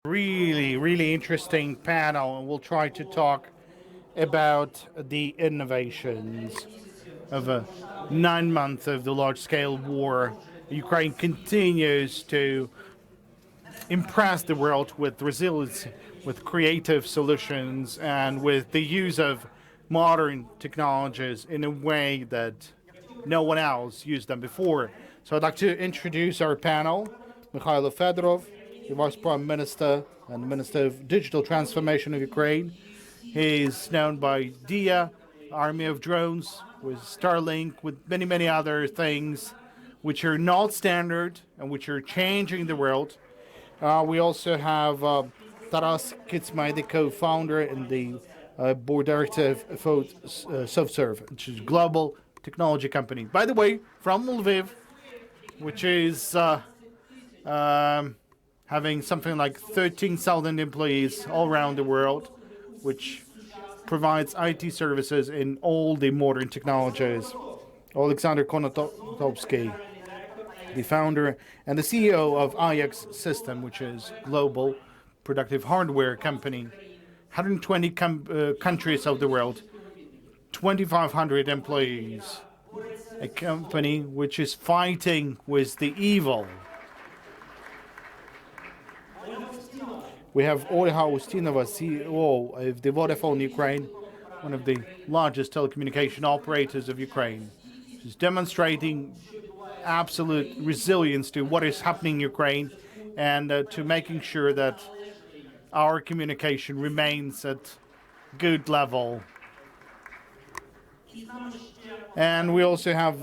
Really interesting panel, and we'll try to talk about the innovations of a 9 month of the large-scale war. Ukraine continues to impress the world with resilience, with creative solutions, and with the use of modern technologies in a way that no one else used them before. So I'd like to introduce our panel: Mykhailo Fedorov, the Vice Prime Minister and Minister of Digital Transformation of Ukraine. He's known by DIA, Army of Drones, with Starlink, with many other things which are not standard and which are changing the world. We also have Taras Kytsmey, the co-founder and the board director for SoftServe, which is a global technology company. By the way, from Lviv, which is having something like 13,000 employees all around the world, which provides IT services in all the modern technologies. Oleksandr Konotopskyi, the founder and the CEO of Ajax system, which is global productive hardware company, 120 countries of the world, 2,500 employees, a company which is fighting with the evil. We have Olga Ustinova, CEO of the Vodafone Ukraine, one of the largest telecommunication operators of Ukraine. She's demonstrating absolute resilience to what is happening in Ukraine and to making sure that our communication remains at good level. And we also have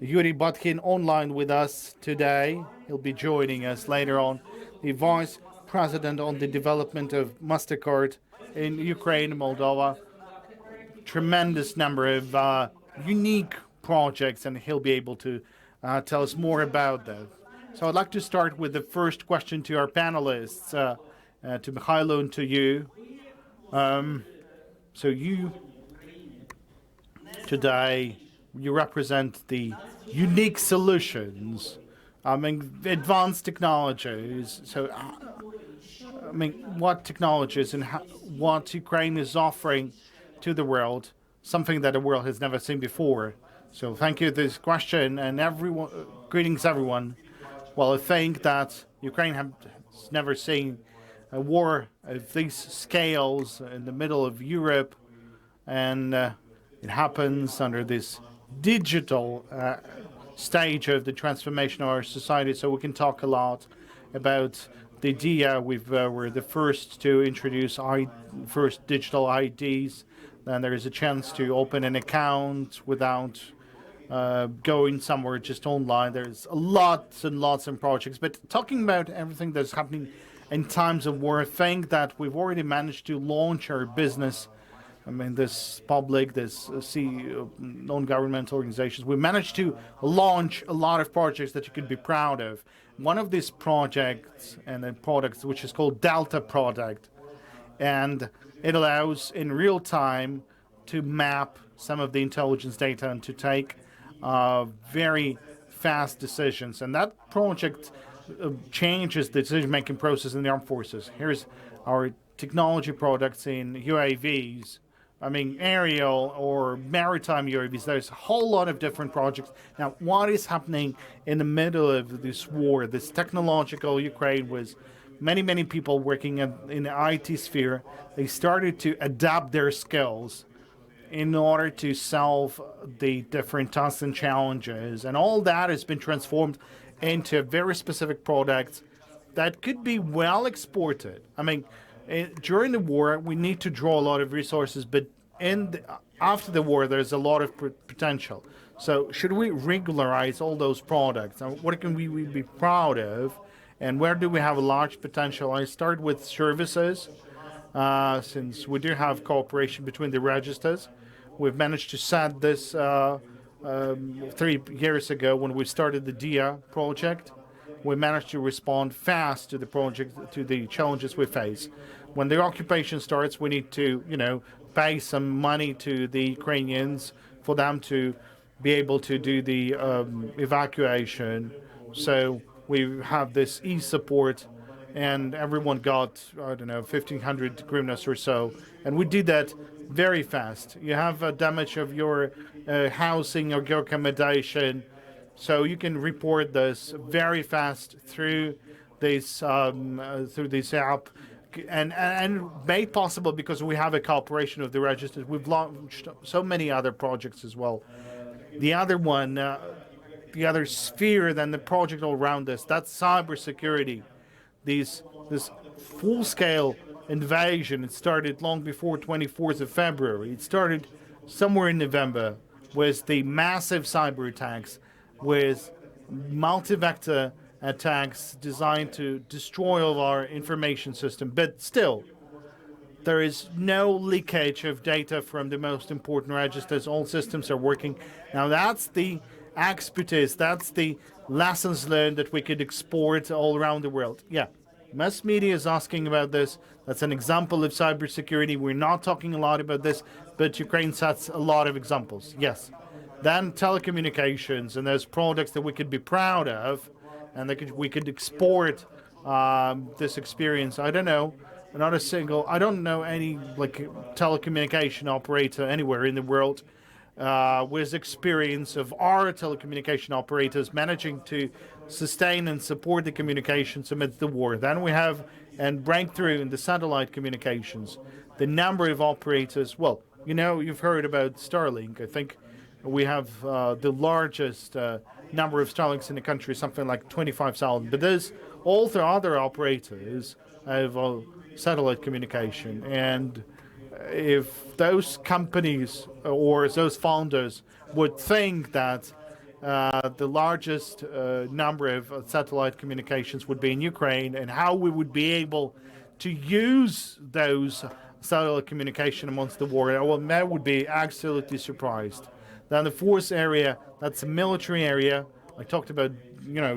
Yuriy Batkhin online with us today. He'll be joining us later on. The Vice President on the development of Mastercard in Ukraine and Moldova. Tremendous number of unique projects, and he'll be able to tell us more about that. So I'd like to start with the first question to our panelists, to Mykhailo and to you. So you today, you represent the unique solutions, advanced technologies. So, what technologies and what Ukraine is offering to the world, something that the world has never seen before. So thank you for this question, and everyone, greetings everyone. Well, I think that Ukraine has never seen a war of these scales in the middle of Europe, and it happens under this digital stage of the transformation of our society. So we can talk a lot about the DIA. We're the first to introduce first digital IDs. Then there is a chance to open an account without going somewhere, just online. There's lots and lots of projects. But talking about everything that's happening in times of war, I think that we've already managed to launch our business. This public, this non-governmental organizations, we managed to launch a lot of projects that you could be proud of. One of these projects and the products, which is called Delta product, and it allows in real time to map some of the intelligence data and to take very fast decisions. And that project changes the decision-making process in the armed forces. Here's our technology products in UAVs. Aerial or maritime UAVs. There's a whole lot of different projects. Now, what is happening in the middle of this war, this technological Ukraine, with many people working in the IT sphere? They started to adapt their skills in order to solve the different tasks and challenges. And all that has been transformed into very specific products that could be well exported. During the war, we need to draw a lot of resources, but after the war, there's a lot of potential. So should we regularize all those products? And what can we be proud of? And where do we have a large potential? I start with services, since we do have cooperation between the registers. We've managed to set this 3 years ago when we started the DIA project. We managed to respond fast to the project, to the challenges we face. When the occupation starts, we need to, pay some money to the Ukrainians for them to be able to do the evacuation. So we have this e-support and everyone got, I don't know, 1,500 hryvnias or so. And we did that very fast. You have a damage of your housing or your accommodation, so you can report this very fast through this app, and made possible because we have a cooperation of the registers. We've launched so many other projects as well. The other one, the other sphere than the project all around us, that's cybersecurity. This full-scale invasion, it started long before 24th of February. It started somewhere in November with the massive cyber attacks, with multi-vector attacks designed to destroy all of our information system. But still, there is no leakage of data from the most important registers. All systems are working. Now that's the expertise, that's the lessons learned that we could export all around the world. Yeah, mass media is asking about this. That's an example of cybersecurity. We're not talking a lot about this, but Ukraine sets a lot of examples. Yes. Then telecommunications, and there's products that we could be proud of, and we could export this experience. I don't know. I don't know any telecommunication operator anywhere in the world with experience of our telecommunication operators managing to sustain and support the communications amidst the war. Then we have a breakthrough in the satellite communications. The number of operators, well, you've heard about Starlink. I think we have the largest number of Starlinks in the country, something like 25,000. But there's all the other operators of satellite communication. And if those companies or those founders would think that the largest number of satellite communications would be in Ukraine, and how we would be able to use those satellite communication amongst the war, well, that would be absolutely surprised. Then the fourth area, that's a military area. I talked about,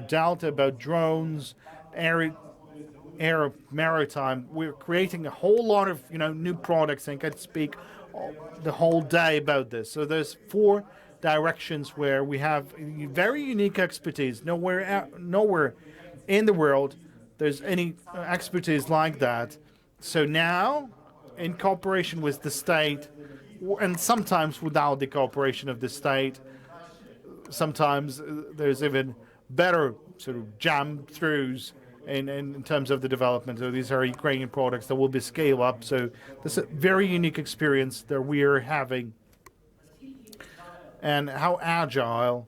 Delta, about drones, air, maritime. We're creating a whole lot of, new products, and I could speak the whole day about this. So there's four directions where we have very unique expertise. Nowhere in the world there's any expertise like that. So now, in cooperation with the state, and sometimes without the cooperation of the state, sometimes there's even better sort of jam-throughs in terms of the development. So these are Ukrainian products that will be scaled up. So this is a very unique experience that we are having. And how agile,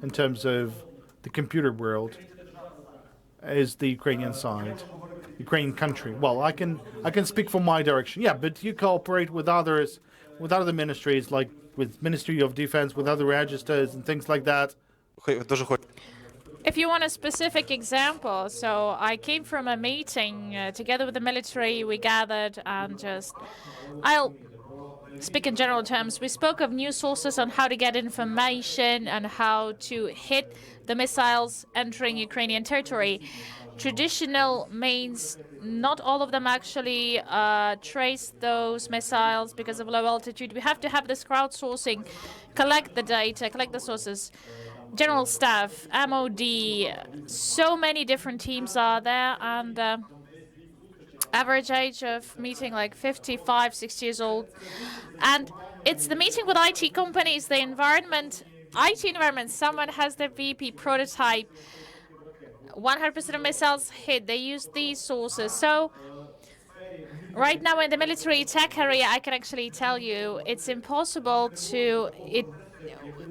in terms of the computer world, is the Ukrainian side, Ukrainian country. Well, I can speak from my direction. Yeah, but you cooperate with others, with other ministries, like with Ministry of Defense, with other registers and things like that. If you want a specific example, so I came from a meeting together with the military. We gathered and I'll speak in general terms. We spoke of new sources on how to get information and how to hit the missiles entering Ukrainian territory. Traditional means not all of them actually trace those missiles because of low altitude. We have to have this crowdsourcing, collect the data, collect the sources. General Staff, MOD, so many different teams are there, and average age of meeting like 55, 60 years old. And it's the meeting with IT companies, the environment, IT environment. Someone has their VP prototype. 100% of missiles hit. They use these sources. So right now in the military tech area, I can actually tell you it's impossible to...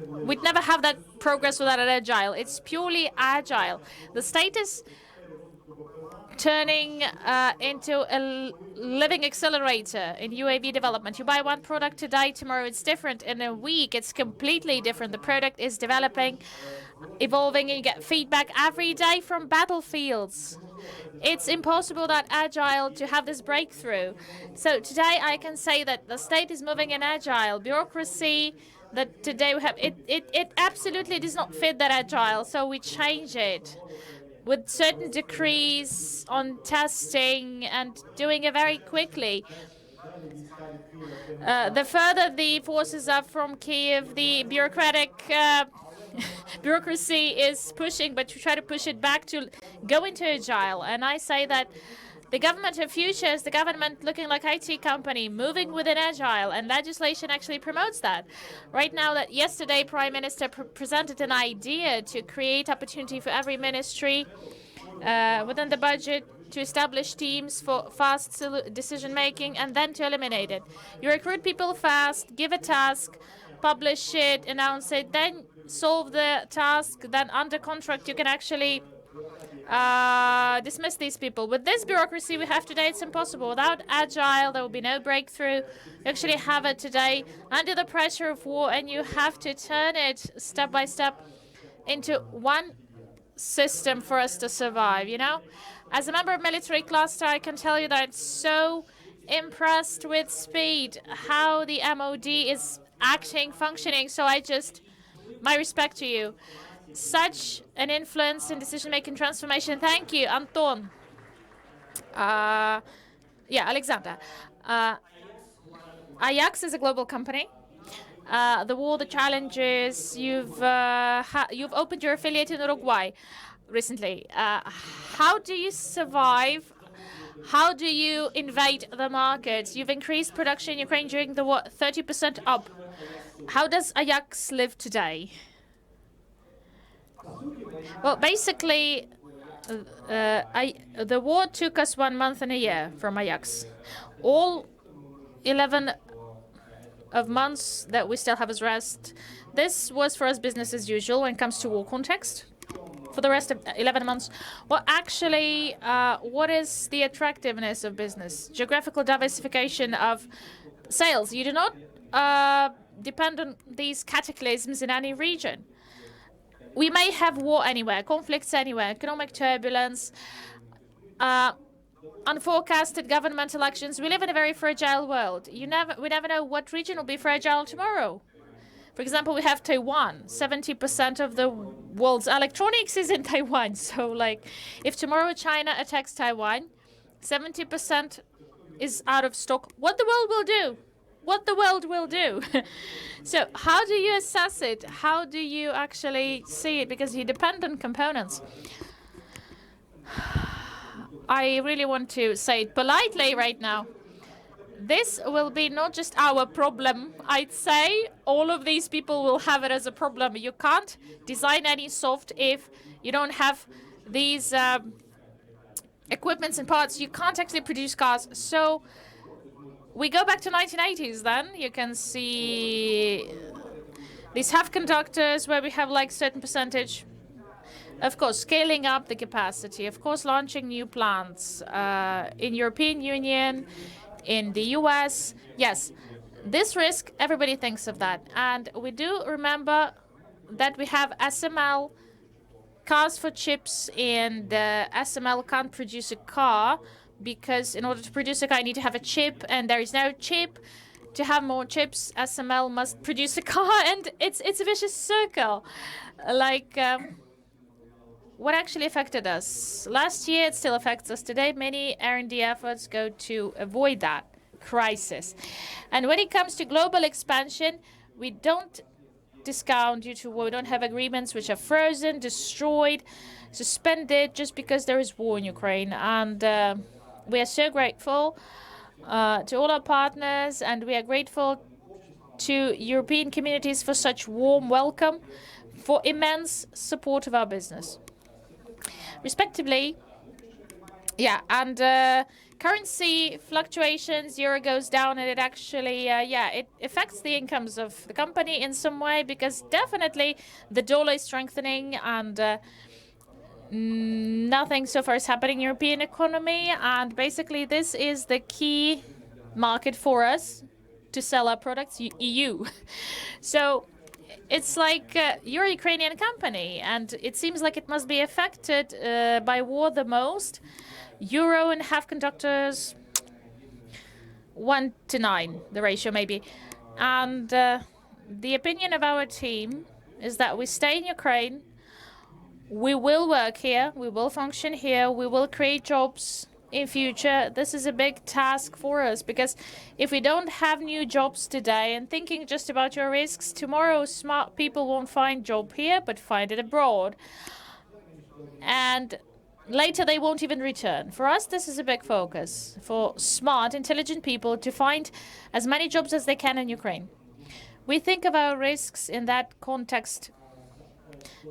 We'd never have that progress without an agile. It's purely agile. The state is turning into a living accelerator in UAV development. You buy one product today, tomorrow it's different. In a week, it's completely different. The product is developing, evolving, and you get feedback every day from battlefields. It's impossible that agile to have this breakthrough. So today I can say that the state is moving in agile. Bureaucracy that today we have, it absolutely does not fit that agile, so we change it with certain decrees on testing and doing it very quickly. The further the forces are from Kiev, the bureaucratic bureaucracy is pushing, but to try to push it back to go into agile. And I say that the government of future is the government looking like IT company, moving within agile, and legislation actually promotes that. Right now, that yesterday, Prime Minister presented an idea to create opportunity for every ministry within the budget to establish teams for fast decision making and then to eliminate it. You recruit people fast, give a task, publish it, announce it, then solve the task, then under contract you can actually dismiss these people. With this bureaucracy we have today, it's impossible. Without agile, there will be no breakthrough. You actually have it today under the pressure of war, and you have to turn it step by step into one system for us to survive, you know? As a member of military cluster, I can tell you that I'm so impressed with speed, how the MOD is acting, functioning. So my respect to you. Such an influence in decision-making transformation. Thank you, Anton. Alexander. Ajax is a global company. The war, the challenges, you've opened your affiliate in Uruguay recently. How do you survive? How do you invade the markets? You've increased production in Ukraine during the war, 30% up. How does Ajax live today? Well, basically, the war took us 1 month and a year from Ajax. All 11 of months that we still have as rest, this was for us business as usual when it comes to war context. For the rest of 11 months, well, actually, what is the attractiveness of business? Geographical diversification of sales. You do not depend on these cataclysms in any region. We may have war anywhere, conflicts anywhere, economic turbulence, unforecasted government elections. We live in a very fragile world. We never know what region will be fragile tomorrow. For example, we have Taiwan. 70% of the world's electronics is in Taiwan. So, if tomorrow China attacks Taiwan, 70% is out of stock. What the world will do? What the world will do? So, how do you assess it? How do you actually see it? Because you depend on components. I really want to say it politely right now. This will be not just our problem. I'd say all of these people will have it as a problem. You can't design any soft if you don't have these equipments and parts. You can't actually produce cars. So we go back to 1980s then. You can see these half conductors where we have certain percentage. Of course, scaling up the capacity. Of course, launching new plants in European Union, in the US. Yes, this risk, everybody thinks of that. And we do remember that we have SML, cars for chips, and SML can't produce a car because in order to produce a car, you need to have a chip, and there is no chip. To have more chips, SML must produce a car, and it's a vicious circle. What actually affected us? Last year, it still affects us today. Many R&D efforts go to avoid that crisis. And when it comes to global expansion, we don't discount due to war. We don't have agreements which are frozen, destroyed, suspended just because there is war in Ukraine. And we are so grateful to all our partners, and we are grateful to European communities for such warm welcome, for immense support of our business. Respectively, currency fluctuations, euro goes down, and it actually, it affects the incomes of the company in some way, because definitely the dollar is strengthening, and nothing so far is happening in the European economy, and basically this is the key market for us to sell our products, EU. So it's you're a Ukrainian company, and it seems like it must be affected by war the most. Euro and half conductors, 1:9, the ratio maybe. And the opinion of our team is that we stay in Ukraine, we will work here, we will function here, we will create jobs in future, this is a big task for us, because if we don't have new jobs today and thinking just about your risks, tomorrow smart people won't find job here but find it abroad. And later they won't even return. For us, this is a big focus for smart, intelligent people to find as many jobs as they can in Ukraine. We think of our risks in that context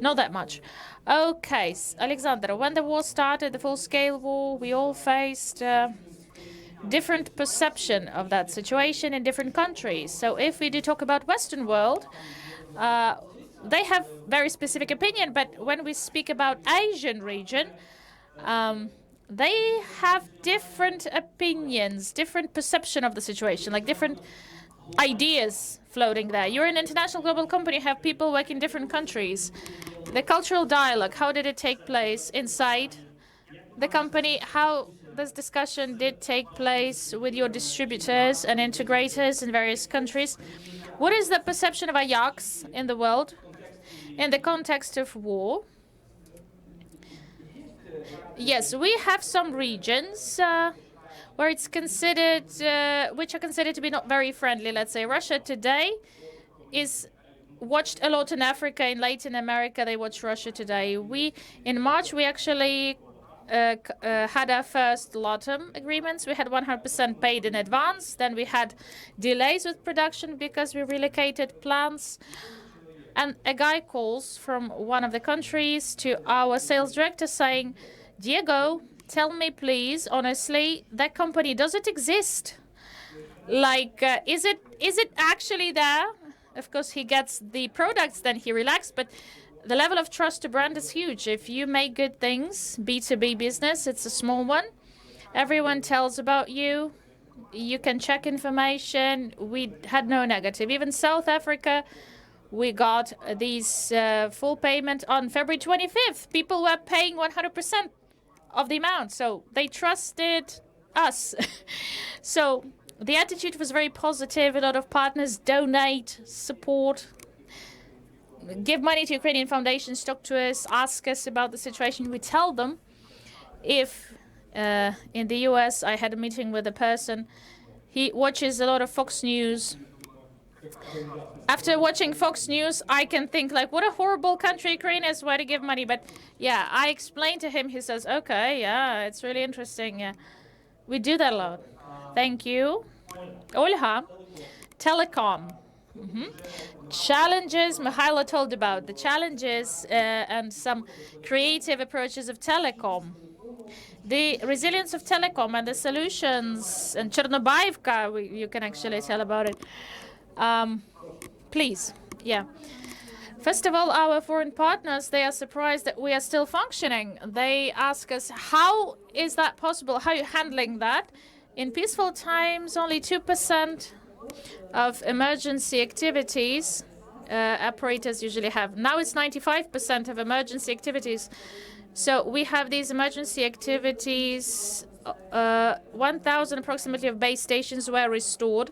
not that much. Okay, Oleksandr, when the war started, the full-scale war, we all faced different perception of that situation in different countries. So if we do talk about Western world, they have very specific opinion, but when we speak about Asian region, they have different opinions, different perception of the situation, like different ideas floating there. You're an international global company, have people working in different countries. The cultural dialogue, how did it take place inside the company? How this discussion did take place with your distributors and integrators in various countries? What is the perception of Ajax in the world in the context of war? Yes, we have some regions where it's considered, which are considered to be not very friendly. Let's say Russia today is watched a lot in Africa, in Latin America. They watch Russia today. In March, we actually had our first LATAM agreements. We had 100% paid in advance. Then we had delays with production because we relocated plants. And a guy calls from one of the countries to our sales director saying, Diego, tell me please, honestly, that company, does it exist? Like, is it actually there? Of course, he gets the products, then he relaxes, but the level of trust to brand is huge. If you make good things, B2B business, it's a small one. Everyone tells about you. You can check information. We had no negative. Even South Africa, we got these full payment on February 25th. People were paying 100% of the amount, so they trusted us. So the attitude was very positive. A lot of partners donate, support, give money to Ukrainian foundations, talk to us, ask us about the situation. We tell them. If in the US, I had a meeting with a person, he watches a lot of Fox News. After watching Fox News, I can think like, what a horrible country Ukraine is, where to give money. But yeah, I explained to him, he says, okay, yeah, it's really interesting. Yeah, we do that a lot. Thank you. Olga, telecom. Challenges, Mykhailo told about the challenges and some creative approaches of telecom. The resilience of telecom and the solutions, and Chernobyevka, you can actually tell about it. Please, yeah. First of all, our foreign partners, they are surprised that we are still functioning. They ask us, how is that possible? How are you handling that? In peaceful times, only 2% of emergency activities operators usually have. Now it's 95% of emergency activities. So we have these emergency activities, 1,000 approximately of base stations were restored.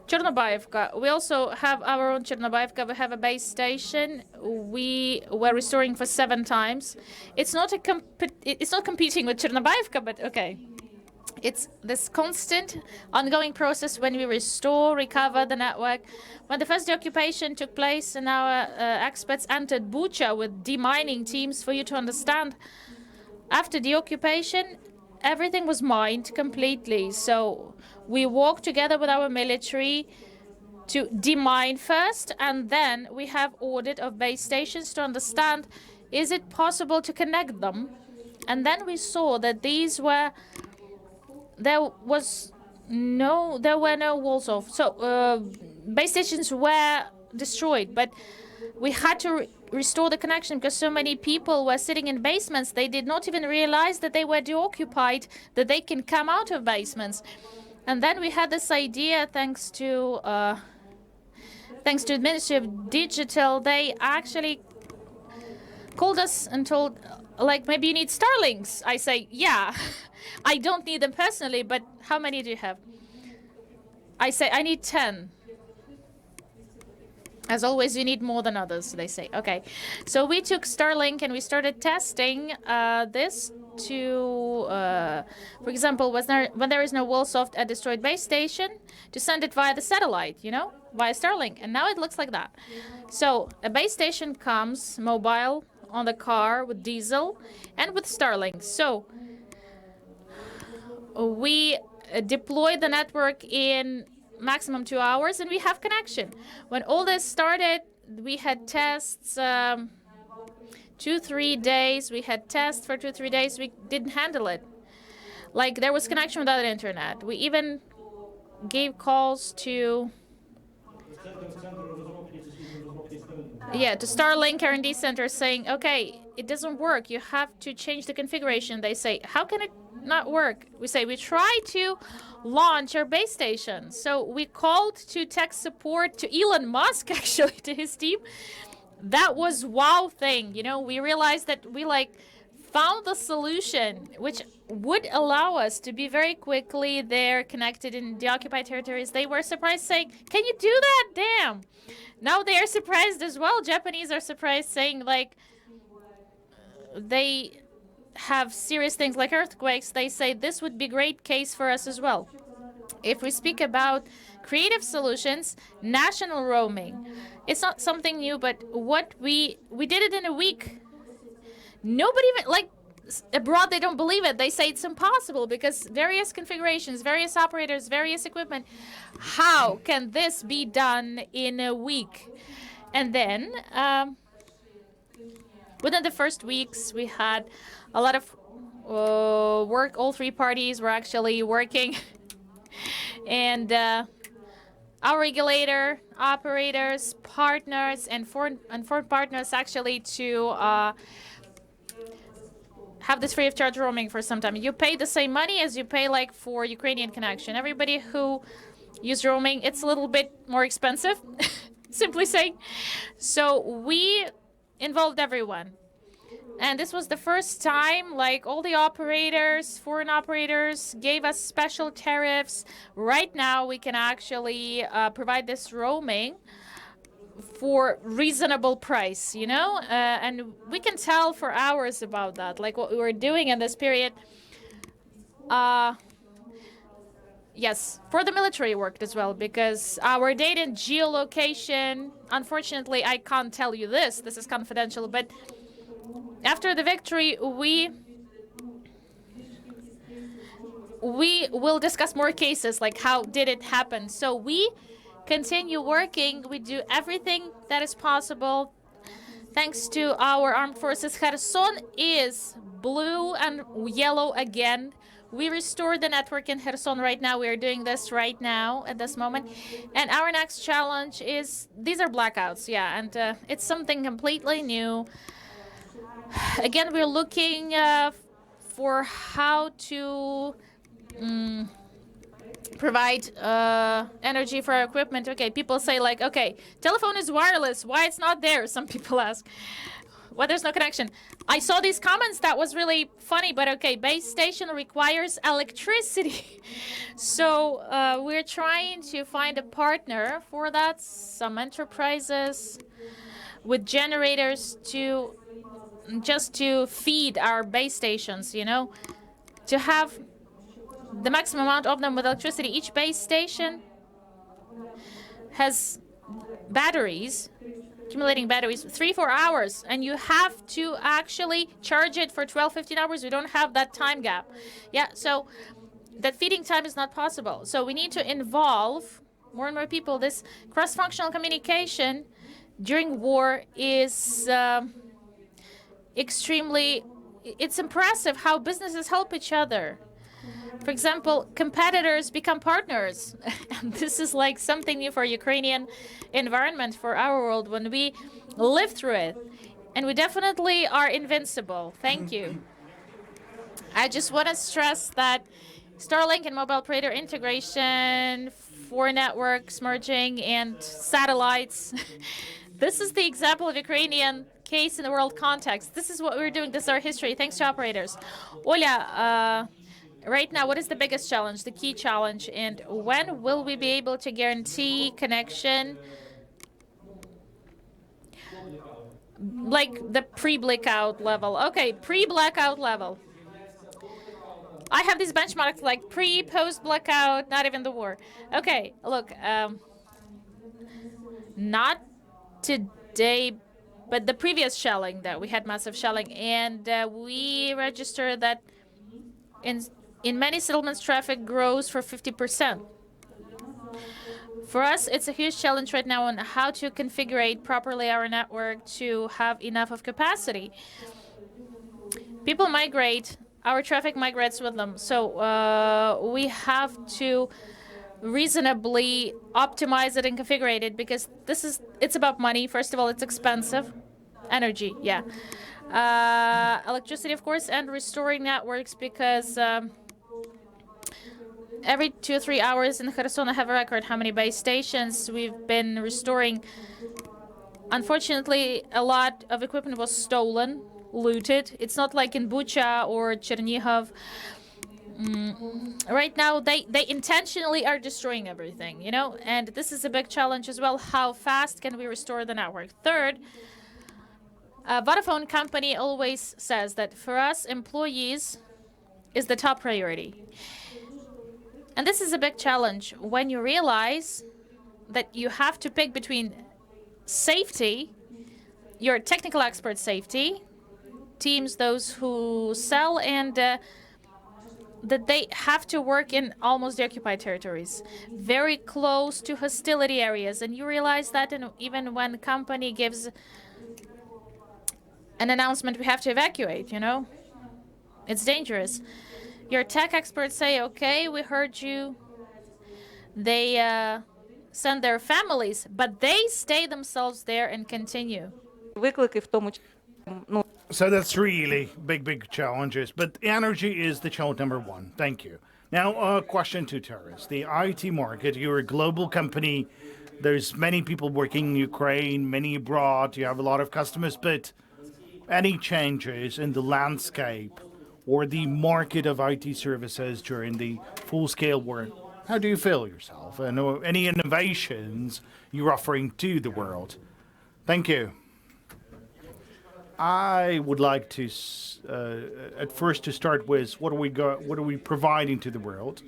Chernobyevka, we also have our own Chernobyevka. We have a base station. We were restoring for 7 times. It's not competing with Chernobyevka, but okay. It's this constant, ongoing process when we restore, recover the network. When the first occupation took place and our experts entered Bucha with demining teams, for you to understand, after the occupation, everything was mined completely. So we walked together with our military to demine first, and then we have audit of base stations to understand, is it possible to connect them? And then we saw that there were no walls off. So base stations were destroyed, but we had to restore the connection because so many people were sitting in basements. They did not even realize that they were deoccupied, that they can come out of basements. And then we had this idea, thanks to the Ministry of Digital. They actually called us and told, like, maybe you need Starlinks. I say, yeah, I don't need them personally, but how many do you have? I say, I need 10. As always, you need more than others, they say. Okay, so we took Starlink and we started testing this to, for example, when there is no Wallsoft at destroyed base station, to send it via the satellite, you know, via Starlink. And now it looks like that. So a base station comes mobile on the car with diesel and with Starlink. So we deploy the network in maximum 2 hours and we have connection. When all this started, we had tests 2-3 days. We had tests for 2-3 days. We didn't handle it. Like, there was connection without internet. We even gave calls to Starlink R&D center saying, okay, it doesn't work. You have to change the configuration. They say, how can it not work? We say, we try to launch our base station. So we called to tech support to Elon Musk, actually, to his team. That was wow thing. You know, we realized that we found the solution, which would allow us to be very quickly there connected in the occupied territories. They were surprised, saying, can you do that? Damn. Now they are surprised as well. Japanese are surprised, saying they have serious things like earthquakes. They say this would be great case for us as well. If we speak about creative solutions, national roaming, it's not something new, but what we did it in a week. Nobody even, abroad, they don't believe it. They say it's impossible because various configurations, various operators, various equipment. How can this be done in a week? And then within the first weeks, we had a lot of work. All three parties were actually working. And our regulator, operators, partners, and foreign partners actually to have this free of charge roaming for some time. You pay the same money as you pay for Ukrainian connection. Everybody who use roaming, it's a little bit more expensive, simply saying. So we involved everyone. And this was the first time, all the operators, foreign operators, gave us special tariffs. Right now, we can actually provide this roaming for reasonable price, you know? And we can tell for hours about that, what we were doing in this period. Yes, for the military worked as well, because our data and geolocation, unfortunately, I can't tell you this. This is confidential, but after the victory, we will discuss more cases, like how did it happen. So we continue working. We do everything that is possible. Thanks to our armed forces, Kherson is blue and yellow again. We restored the network in Kherson right now. We are doing this right now at this moment. And our next challenge is, these are blackouts, yeah, and it's something completely new. Again, we're looking for how to provide energy for our equipment. Okay, people say okay, telephone is wireless. Why it's not there? Some people ask. Why there's no connection? I saw these comments. That was really funny, but okay, base station requires electricity. So we're trying to find a partner for that. Some enterprises with generators just to feed our base stations, you know, to have the maximum amount of them with electricity. Each base station has batteries, accumulating batteries, 3-4 hours, and you have to actually charge it for 12-15 hours. We don't have that time gap. Yeah, so that feeding time is not possible. So we need to involve more and more people. This cross-functional communication during war is extremely, it's impressive how businesses help each other. For example, competitors become partners. And this is something new for Ukrainian environment, for our world, when we live through it. And we definitely are invincible. Thank you. I just want to stress that Starlink and mobile operator integration for networks merging and satellites. This is the example of Ukrainian case in the world context. This is what we're doing. This is our history. Thanks to operators. Olga, right now, what is the biggest challenge, the key challenge, and when will we be able to guarantee connection like the pre-blackout level. Okay, pre-blackout level. I have these benchmarks like pre, post blackout, not even the war. Okay, look, not today, but the previous shelling that we had massive shelling, and we registered that in many settlements traffic grows for 50%. For us, it's a huge challenge right now on how to configure properly our network to have enough of capacity. People migrate, our traffic migrates with them, so we have to reasonably optimize it and configure it, because it's about money. First of all, it's expensive. Energy, yeah. Electricity, of course, and restoring networks, because every 2 or 3 hours in Kherson, I have a record how many base stations we've been restoring. Unfortunately, a lot of equipment was stolen, looted. It's not like in Bucha or Chernihiv. Right now, they intentionally are destroying everything, you know? And this is a big challenge as well. How fast can we restore the network? Third, Vodafone company always says that for us, employees is the top priority. And this is a big challenge when you realize that you have to pick between safety, your technical expert safety, teams, those who sell, and that they have to work in almost the occupied territories, very close to hostility areas. And you realize that even when the company gives an announcement, we have to evacuate, you know? It's dangerous. Your tech experts say, okay, we heard you. They send their families, but they stay themselves there and continue. So that's really big challenges. But energy is the challenge number one. Thank you. Now, a question to Taras. The IT market, you're a global company. There's many people working in Ukraine, many abroad. You have a lot of customers, but any changes in the landscape or the market of IT services during the full-scale war, how do you feel yourself? And any innovations you're offering to the world? Thank you. I would like to, at first, to start with what are we providing to the world?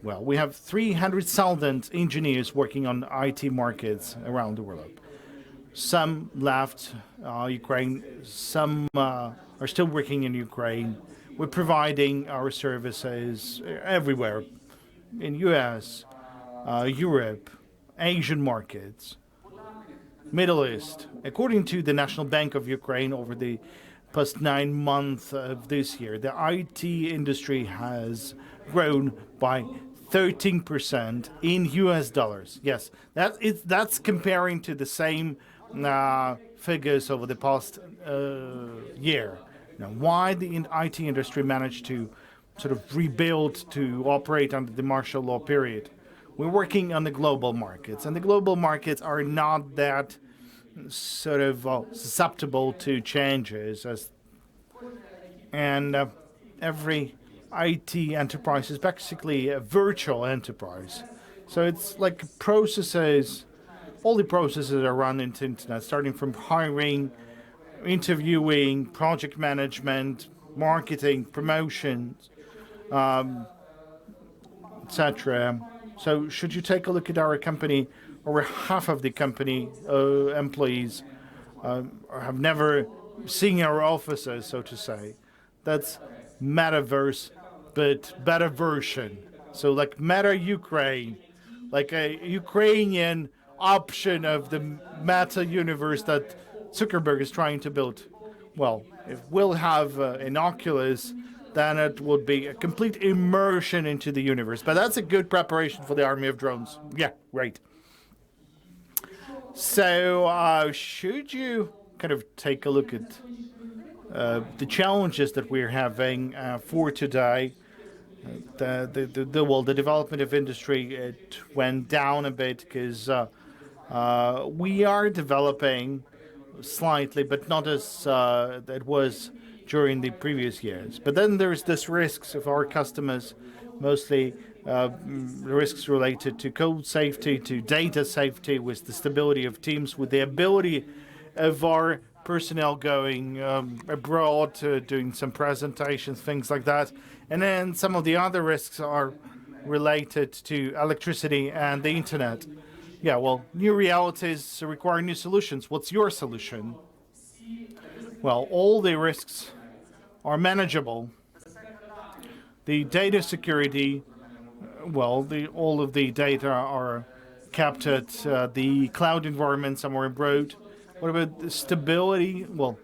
Well, we have 300,000 engineers working on IT markets around the world. Some left Ukraine, some are still working in Ukraine. We're providing our services everywhere, in US, Europe, Asian markets, Middle East. According to the National Bank of Ukraine, over the past 9 months of this year, the IT industry has grown by 13% in US dollars. Yes, that's comparing to the same figures over the past year. Now, why the IT industry managed to sort of rebuild to operate under the martial law period? We're working on the global markets, and the global markets are not that sort of susceptible to changes, and every IT enterprise is basically a virtual enterprise. So it's like processes, all the processes are run into internet, starting from hiring, interviewing, project management, marketing, promotions, etc. So should you take a look at our company, over half of the company employees have never seen our offices, so to say. That's metaverse, but better version. So like Meta Ukraine, like a Ukrainian option of the meta universe that Zuckerberg is trying to build. Well, if we'll have an Oculus, then it would be a complete immersion into the universe. But that's a good preparation for the army of drones. Yeah, right. So should you kind of take a look at the challenges that we're having for today? The development of industry, it went down a bit because we are developing slightly, but not as it was during the previous years. But then there's this risks of our customers, mostly risks related to code safety, to data safety, with the stability of teams, with the ability of our personnel going abroad, doing some presentations, things like that. And then some of the other risks are related to electricity and the internet. Yeah, well, new realities require new solutions. What's your solution? Well, all the risks are manageable. The data security, well, all of the data are kept at the cloud environment somewhere abroad. What about the stability? Well,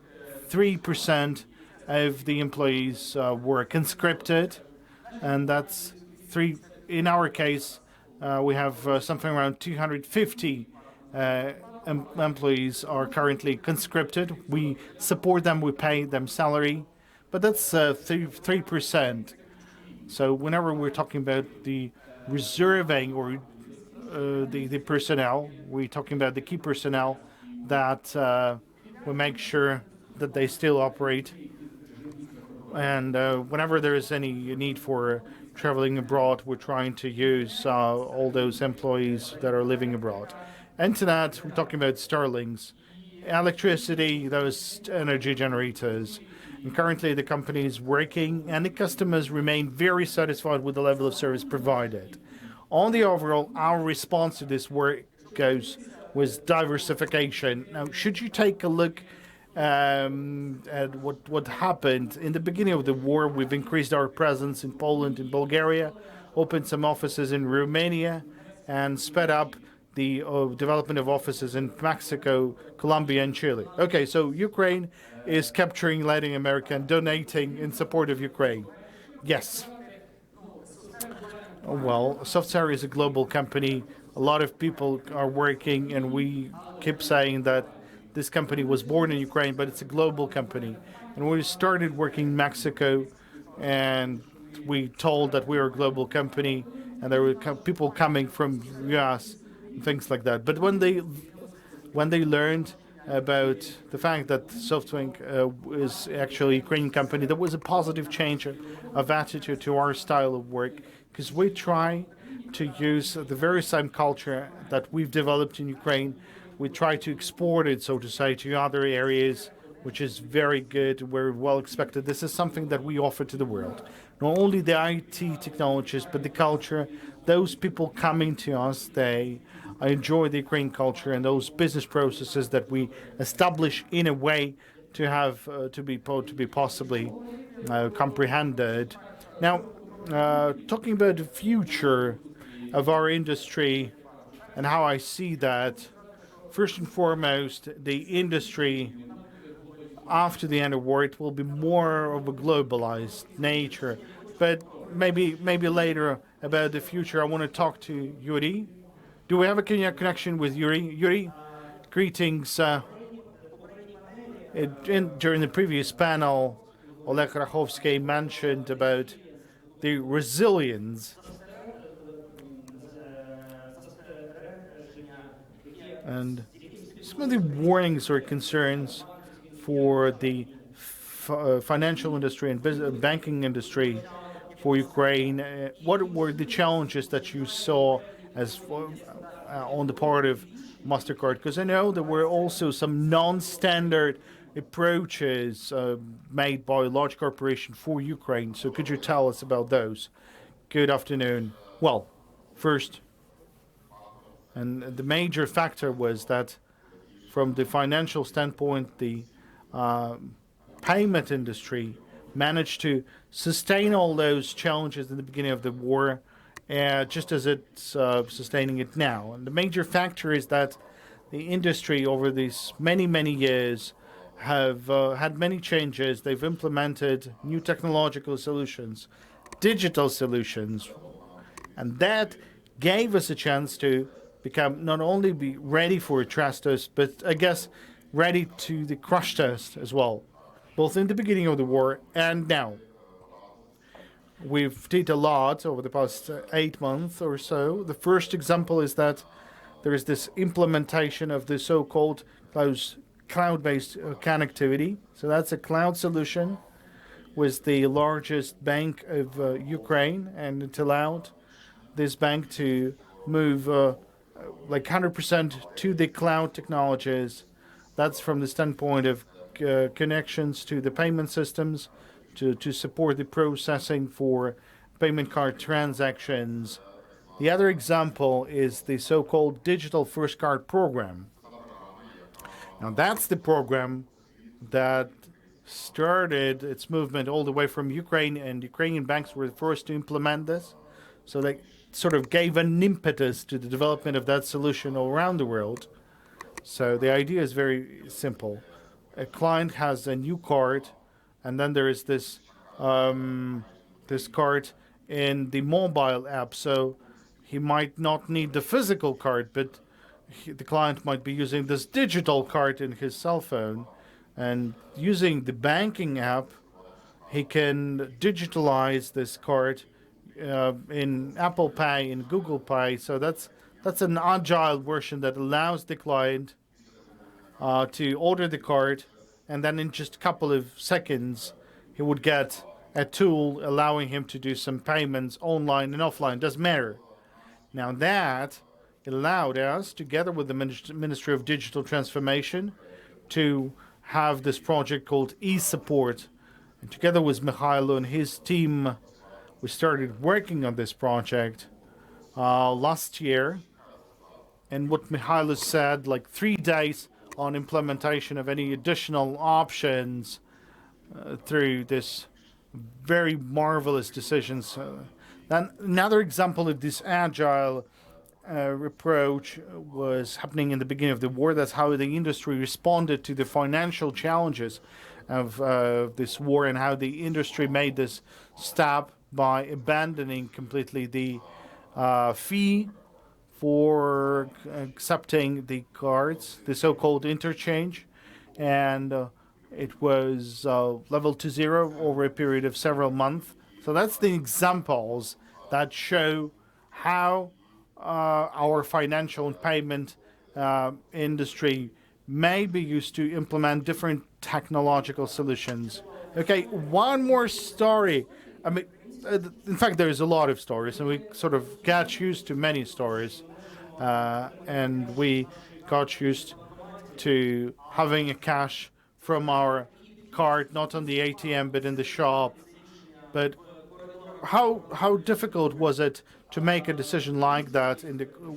3% of the employees were conscripted, and that's three. In our case, we have something around 250 employees are currently conscripted. We support them, we pay them salary, but that's 3%. So whenever we're talking about the reserving or the personnel, we're talking about the key personnel that we make sure that they still operate. And whenever there is any need for traveling abroad, we're trying to use all those employees that are living abroad. Internet, we're talking about Starlings. Electricity, those energy generators. And currently the company is working and the customers remain very satisfied with the level of service provided. On the overall, our response to this work goes with diversification. Now, should you take a look at what happened in the beginning of the war, we've increased our presence in Poland and Bulgaria, opened some offices in Romania, and sped up the development of offices in Mexico, Colombia, and Chile. Okay, so Ukraine is capturing Latin America and donating in support of Ukraine. Yes. Well, SoftServe is a global company. A lot of people are working, and we keep saying that this company was born in Ukraine, but it's a global company. And we started working in Mexico, and we told that we were a global company, and there were people coming from US and things like that. But when they learned about the fact that SoftServe is actually a Ukrainian company, there was a positive change of attitude to our style of work, because we try to use the very same culture that we've developed in Ukraine. We try to export it, so to say, to other areas, which is very good, very well expected. This is something that we offer to the world. Not only the IT technologies, but the culture. Those people coming to us, they enjoy the Ukrainian culture and those business processes that we establish in a way to have to be possibly comprehended. Now, talking about the future of our industry and how I see that, first and foremost, the industry after the end of war, it will be more of a globalized nature. But maybe later about the future, I want to talk to Yuriy. Do we have a connection with Yuriy? Yuriy, greetings. During the previous panel, Oleksandr mentioned about the resilience and some of the warnings or concerns for the financial industry and banking industry for Ukraine. What were the challenges that you saw as on the part of Mastercard? Because I know there were also some non-standard approaches made by large corporations for Ukraine. So could you tell us about those? Good afternoon. Well, first, and the major factor was that from the financial standpoint, the payment industry managed to sustain all those challenges in the beginning of the war, just as it's sustaining it now. And the major factor is that the industry over these many years have had many changes. They've implemented new technological solutions, digital solutions, and that gave us a chance to become not only be ready for a stress test, but I guess ready to the crash test as well, both in the beginning of the war and now. We've did a lot over the past 8 months or so. The first example is that there is this implementation of the so-called cloud-based connectivity. So that's a cloud solution with the largest bank of Ukraine, and it allowed this bank to move like 100% to the cloud technologies That's from the standpoint of connections to the payment systems to support the processing for payment card transactions. The other example is the so-called Digital First Card program. Now, that's the program that started its movement all the way from Ukraine, and Ukrainian banks were the first to implement this. So they sort of gave an impetus to the development of that solution all around the world. So the idea is very simple. A client has a new card, and then there is this this card in the mobile app. So he might not need the physical card, but the client might be using this digital card in his cell phone, and using the banking app, he can digitalize this card in Apple Pay, in Google Pay. So that's an agile version that allows the client to order the card, and then in just a couple of seconds, he would get a tool allowing him to do some payments online and offline. Doesn't matter. Now that allowed us, together with the Ministry of Digital Transformation, to have this project called e-Support. And together with Mykhailo and his team, we started working on this project last year. And what Mykhailo said, like 3 days on implementation of any additional options through this very marvelous decisions. Then another example of this agile approach was happening in the beginning of the war. That's how the industry responded to the financial challenges of this war, and how the industry made this step by abandoning completely the fee for accepting the cards, the so-called interchange, and it was leveled to zero over a period of several months. So that's the examples that show how our financial and payment industry may be used to implement different technological solutions. Okay, one more story. I mean, in fact, there's a lot of stories, and we sort of got used to many stories, and we got used to having a cash from our card, not on the ATM, but in the shop. But how difficult was it to make a decision like that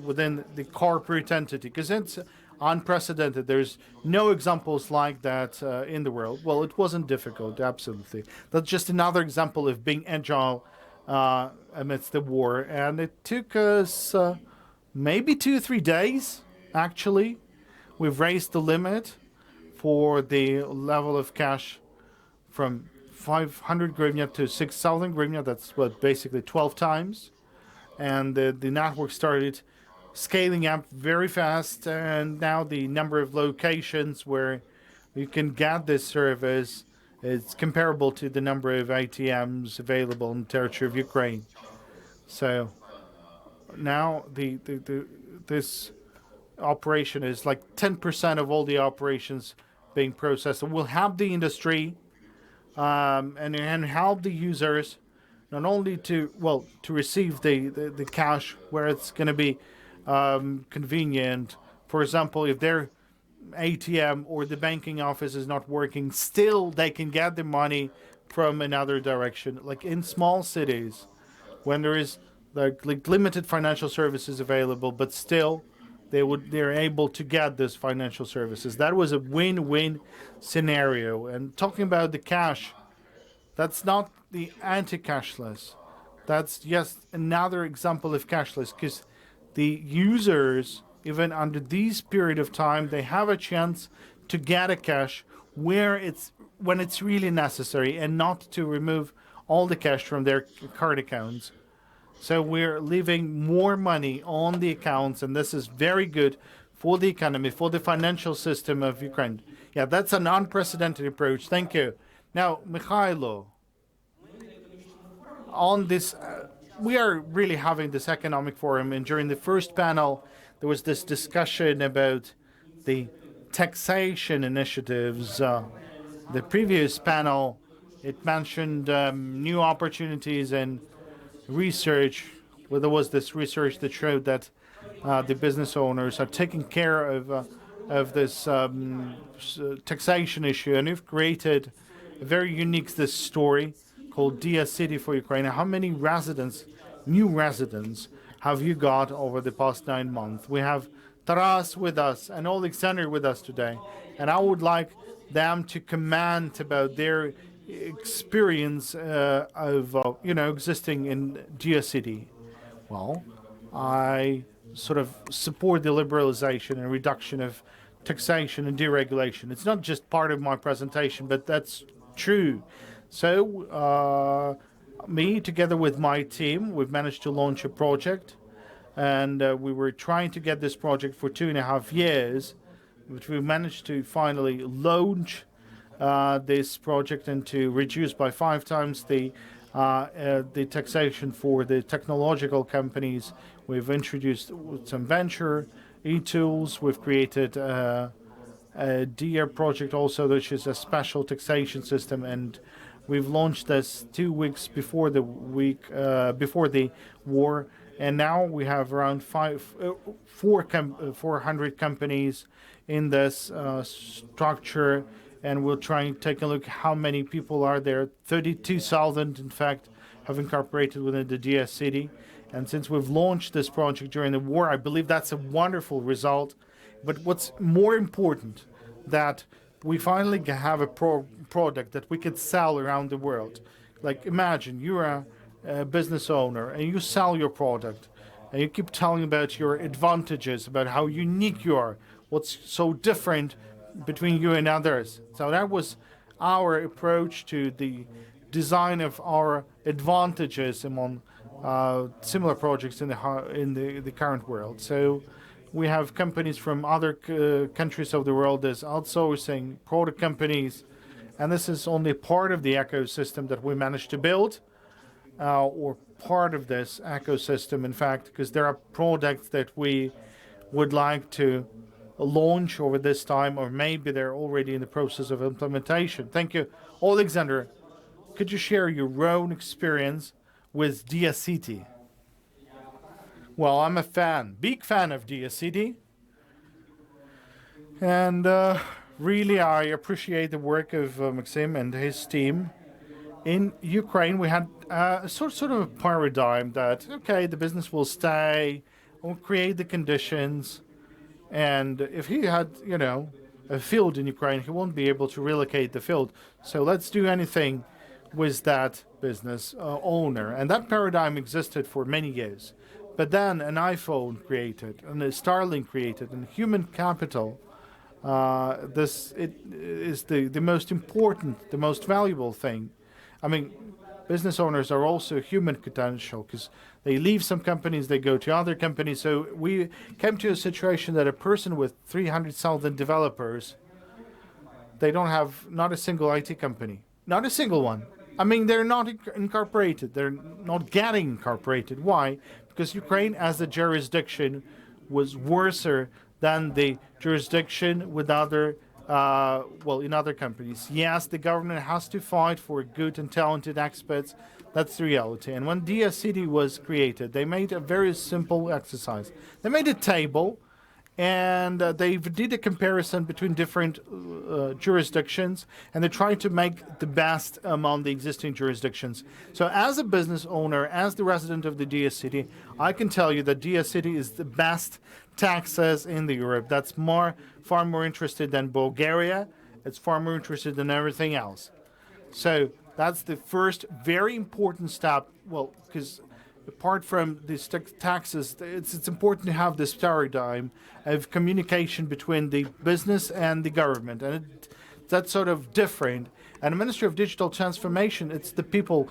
within the corporate entity? Because it's unprecedented. There's no examples like that in the world. Well, it wasn't difficult, absolutely. That's just another example of being agile amidst the war. And it took us maybe 2-3 days, actually. We've raised the limit for the level of cash from 500 hryvnia to 6,000 hryvnia. That's what, basically 12 times. And the network started scaling up very fast, and now the number of locations where you can get this service is comparable to the number of ATMs available in the territory of Ukraine. So now this operation is like 10% of all the operations being processed. And we'll help the industry and help the users not only to receive the cash where it's going to be convenient. For example, if their ATM or the banking office is not working, still they can get the money from another direction. Like in small cities, when there is like limited financial services available, but still they're able to get these financial services. That was a win-win scenario. And talking about the cash, that's not the anti-cashless. That's just another example of cashless, because the users, even under this period of time, they have a chance to get a cash when it's really necessary, and not to remove all the cash from their card accounts. So we're leaving more money on the accounts, and this is very good for the economy, for the financial system of Ukraine. Yeah, that's an unprecedented approach. Thank you. Now, Mykhailo, on this, we are really having this economic forum, and during the first panel, there was this discussion about the taxation initiatives. The previous panel, it mentioned new opportunities and research, where there was this research that showed that the business owners are taking care of of this taxation issue, and you've created a very unique this story called Dia City for Ukraine. How many residents, new residents, have you got over the past 9 months? We have Taras with us and Oleksandr with us today, and I would like them to comment about their experience of existing in Dia City. Well, I sort of support the liberalization and reduction of taxation and deregulation. It's not just part of my presentation, but that's true. So me, together with my team, we've managed to launch a project, and we were trying to get this project for 2.5 years, but we managed to finally launch this project and to reduce by 5 times the taxation for the technological companies. We've introduced some venture e-tools. We've created a DIA project also, which is a special taxation system, and we've launched this 2 weeks before the war. And now we have around 400 companies in this structure, and we'll try and take a look how many people are there. 32,000, in fact, have incorporated within the Dia City. And since we've launched this project during the war, I believe that's a wonderful result. But what's more important, that we finally have a product that we could sell around the world. Like, imagine you're a business owner and you sell your product and you keep telling about your advantages, about how unique you are, what's so different between you and others. So that was our approach to the design of our advantages among similar projects in the current world. So we have companies from other countries of the world. There's outsourcing product companies, and this is only part of the ecosystem that we managed to build, or part of this ecosystem, in fact, because there are products that we would like to launch over this time, or maybe they're already in the process of implementation. Thank you. Oleksandr, could you share your own experience with Dia City? Well, I'm a big fan of Dia City. And really, I appreciate the work of Maxim and his team. In Ukraine, we had sort of a paradigm that, okay, the business will stay, we'll create the conditions, and if he had, a field in Ukraine, he won't be able to relocate the field. So let's do anything with that business owner. And that paradigm existed for many years. But then an iPhone created, and a Starlink created, and human capital. This is the most important, the most valuable thing. I mean, business owners are also human potential, because they leave some companies, they go to other companies. So we came to a situation that a person with 300,000 developers, they don't have not a single IT company, not a single one. I mean, they're not incorporated. They're not getting incorporated. Why? Because Ukraine, as a jurisdiction, was worse than the jurisdiction with other, in other companies. Yes, the government has to fight for good and talented experts. That's the reality. And when Dia City was created, they made a very simple exercise. They made a table, and they did a comparison between different jurisdictions, and they tried to make the best among the existing jurisdictions. So as a business owner, as the resident of the Dia City, I can tell you that Dia City is the best taxes in the Europe. That's far more interested than Bulgaria. It's far more interested than everything else. So that's the first very important step. Well, because apart from these taxes, it's important to have this paradigm of communication between the business and the government, and that's sort of different. And the Ministry of Digital Transformation, it's the people.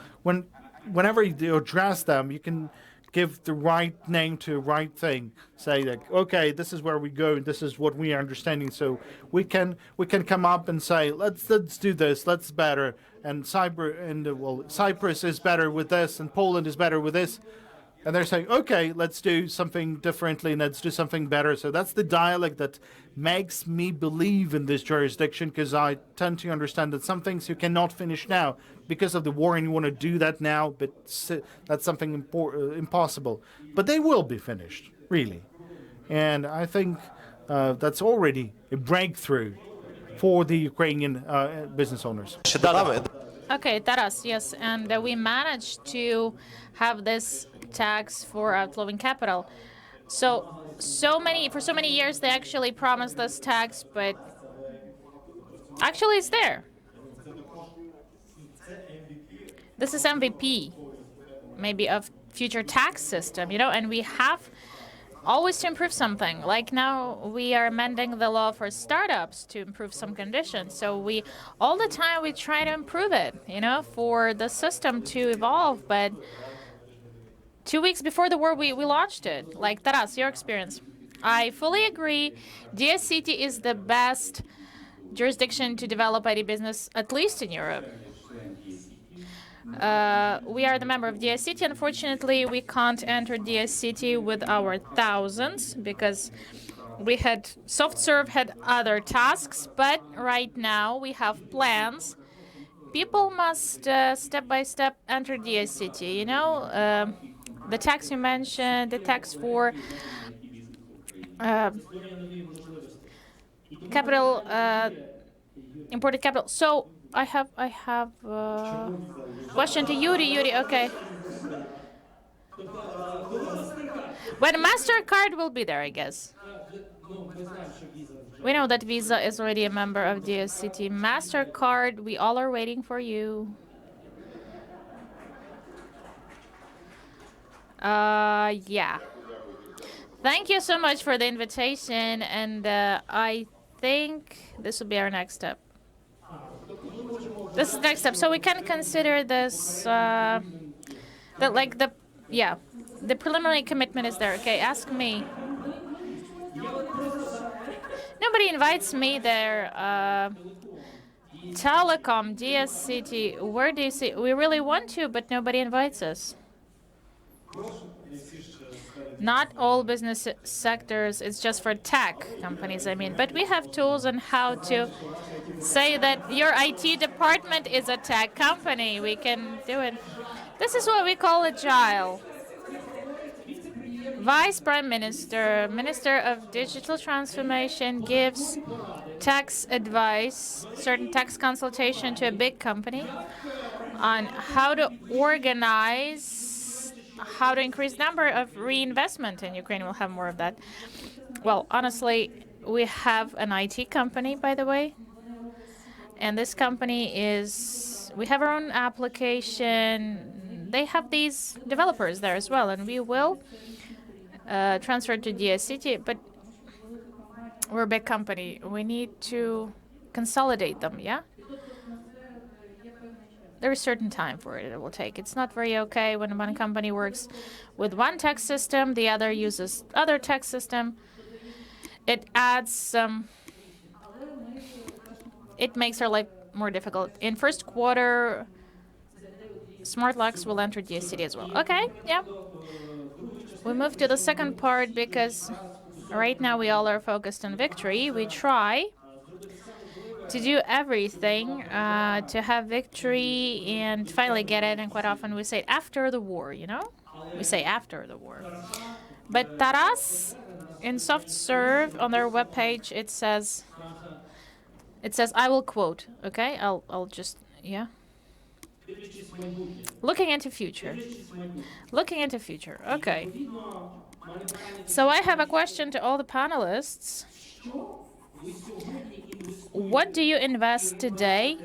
Whenever you address them, you can give the right name to the right thing. Say like, okay, this is where we go, and this is what we are understanding. So we can come up and say, let's do this. Let's better. And Cyprus is better with this, and Poland is better with this. And they're saying, okay, let's do something differently, and let's do something better. So that's the dialogue that makes me believe in this jurisdiction, because I tend to understand that some things you cannot finish now because of the war, and you want to do that now, but that's something impossible. But they will be finished, really. And I think that's already a breakthrough for the Ukrainian business owners. Okay, Taras, yes, and we managed to have this tax for outflowing capital. For so many years they actually promised this tax, but actually it's there. This is MVP, maybe of future tax system, and we have always to improve something. Like now we are amending the law for startups to improve some conditions. So all the time we try to improve it, for the system to evolve. But 2 weeks before the war, we launched it. Like, Taras, your experience. I fully agree. DS City is the best jurisdiction to develop IT business, at least in Europe. We are the member of DS City. Unfortunately, we can't enter DS City with our thousands because SoftServe had other tasks, but right now we have plans. People must step by step enter DS City. The tax you mentioned, the tax for capital, imported capital. So I have question to Yuriy. Yuriy, okay. But Mastercard will be there, I guess. We know that Visa is already a member of DSCT. Mastercard, we all are waiting for you. Yeah. Thank you so much for the invitation, and I think this will be our next step. This is the next step. So we can consider this, the preliminary commitment is there. Okay, ask me. Nobody invites me there. Telecom, DSCT, where do you see? We really want to, but nobody invites us. Not all business sectors, it's just for tech companies, but we have tools on how to say that your IT department is a tech company. We can do it. This is what we call agile. Vice Prime Minister, Minister of Digital Transformation gives tax advice, certain tax consultation to a big company on how to organize, how to increase number of reinvestment in Ukraine. We'll have more of that. Well, honestly, we have an IT company, by the way. And this company we have our own application. They have these developers there as well. And we will transfer to DSCT. But we're a big company. We need to consolidate them, yeah? There is certain time for it will take. It's not very okay when one company works with one tax system, the other uses other tax system. It adds some. It makes our life more difficult. In first quarter, smart locks will enter DSCT as well. Okay, yeah. We move to the second part because right now we all are focused on victory. We try to do everything to have victory and finally get it. And quite often we say after the war, We say after the war. But Taras, in SoftServe, on their webpage, it says, I will quote, okay? I'll just, yeah. Looking into future. Looking into future, okay. So I have a question to all the panelists. What do you invest today?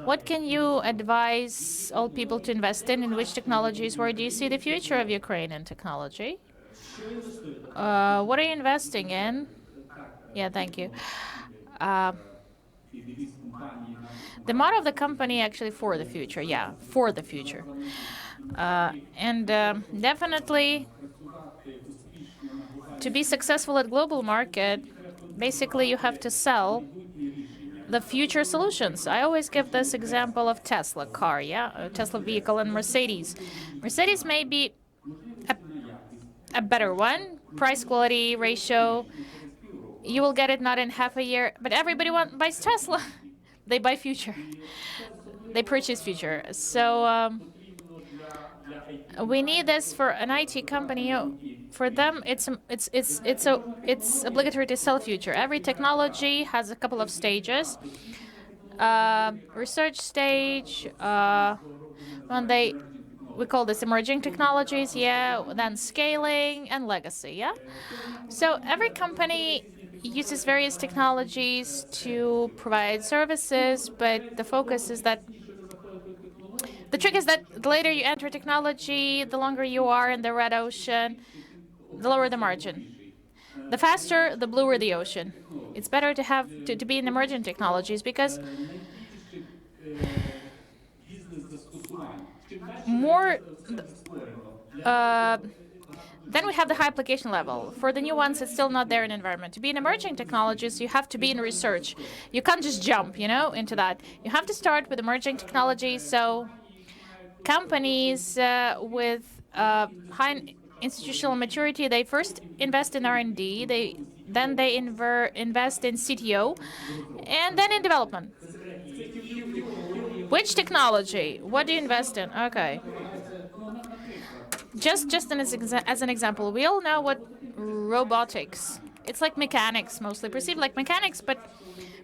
What can you advise all people to invest in which technologies? Where do you see the future of Ukrainian technology? What are you investing in? Yeah, thank you. The motto of the company actually for the future. Yeah, for the future. And definitely to be successful at global market, basically you have to sell the future solutions. I always give this example of Tesla car, yeah, Tesla vehicle and Mercedes. Mercedes may be a better one, price quality ratio. You will get it not in half a year, but everybody buys Tesla. They buy future. They purchase future. So we need this for an IT company. for them, it's obligatory to sell future. Every technology has a couple of stages. Research stage, when we call this emerging technologies, yeah, then scaling and legacy, yeah. So every company uses various technologies to provide services, but the focus is that the trick is that the later you enter technology, the longer you are in the red ocean, the lower the margin. The faster, the bluer the ocean. It's better to have to be in emerging technologies because more. Then we have the high application level. For the new ones, it's still not there in environment. To be in emerging technologies, you have to be in research. You can't just jump, into that. You have to start with emerging technologies. So companies with high institutional maturity, they first invest in R&D, then they invest in CTO, and then in development. Which technology? What do you invest in? Okay. Just as an example, we all know what robotics. It's like mechanics, mostly perceived like mechanics, but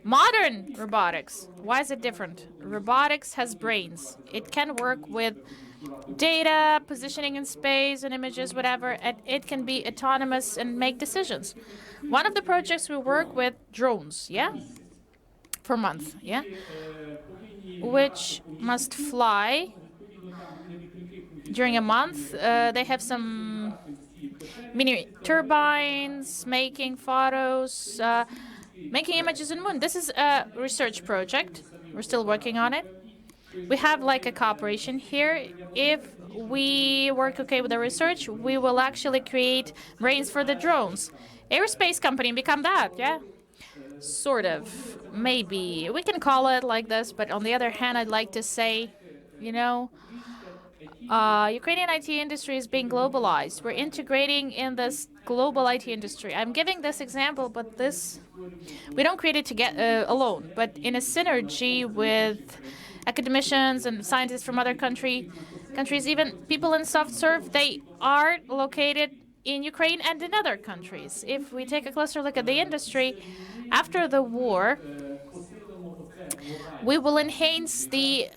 modern robotics. Why is it different? Robotics has brains. It can work with data, positioning in space and images, whatever, and it can be autonomous and make decisions. One of the projects we work with drones, yeah, for a month, yeah, which must fly during a month. They have some mini turbines, making photos, making images in moon. This is a research project. We're still working on it. We have like a cooperation here. If we work okay with the research, we will actually create brains for the drones. Aerospace company become that, yeah? Sort of. Maybe. We can call it like this, but on the other hand, I'd like to say, Ukrainian IT industry is being globalized. We're integrating in this global IT industry. I'm giving this example, but we don't create it to get alone, but in a synergy with academicians and scientists from other countries, even people in SoftServe, they are located in Ukraine and in other countries. If we take a closer look at the industry, after the war, we will enhance this